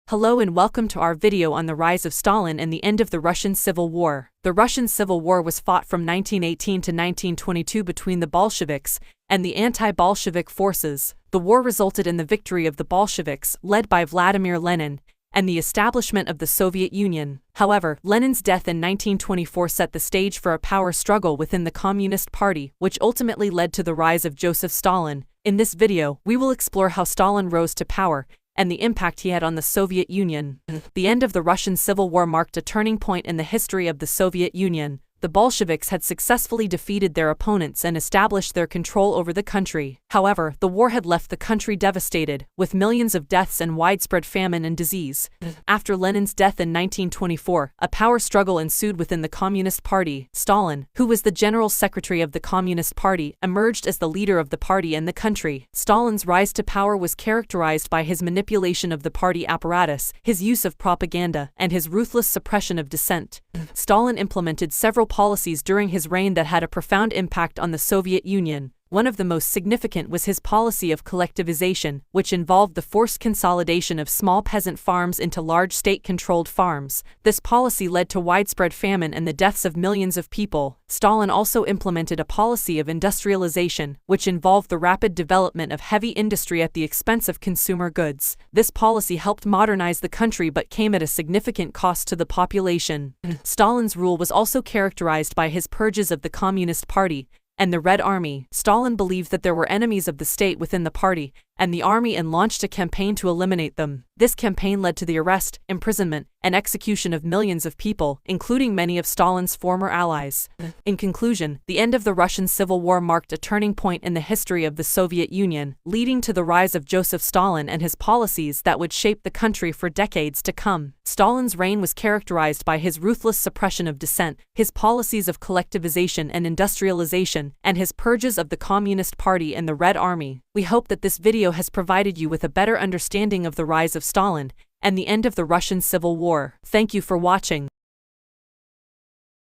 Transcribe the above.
Hello and welcome to our video on the rise of Stalin and the end of the Russian Civil War. The Russian Civil War was fought from 1918 to 1922 between the Bolsheviks and the anti-Bolshevik forces. The war resulted in the victory of the Bolsheviks, led by Vladimir Lenin, and the establishment of the Soviet Union. However, Lenin's death in 1924 set the stage for a power struggle within the Communist Party, which ultimately led to the rise of Joseph Stalin. In this video, we will explore how Stalin rose to power and the impact he had on the Soviet Union. The end of the Russian Civil War marked a turning point in the history of the Soviet Union. The Bolsheviks had successfully defeated their opponents and established their control over the country. However, the war had left the country devastated, with millions of deaths and widespread famine and disease. After Lenin's death in 1924, a power struggle ensued within the Communist Party. Stalin, who was the General Secretary of the Communist Party, emerged as the leader of the party and the country. Stalin's rise to power was characterized by his manipulation of the party apparatus, his use of propaganda, and his ruthless suppression of dissent. Stalin implemented several policies during his reign that had a profound impact on the Soviet Union. One of the most significant was his policy of collectivization, which involved the forced consolidation of small peasant farms into large state-controlled farms. This policy led to widespread famine and the deaths of millions of people. Stalin also implemented a policy of industrialization, which involved the rapid development of heavy industry at the expense of consumer goods. This policy helped modernize the country but came at a significant cost to the population. Stalin's rule was also characterized by his purges of the Communist Party and the Red Army. Stalin believed that there were enemies of the state within the party and the army and launched a campaign to eliminate them. This campaign led to the arrest, imprisonment, and execution of millions of people, including many of Stalin's former allies. In conclusion, the end of the Russian Civil War marked a turning point in the history of the Soviet Union, leading to the rise of Joseph Stalin and his policies that would shape the country for decades to come. Stalin's reign was characterized by his ruthless suppression of dissent, his policies of collectivization and industrialization, and his purges of the Communist Party and the Red Army. We hope that this video has provided you with a better understanding of the rise of Stalin and the end of the Russian Civil War. Thank you for watching.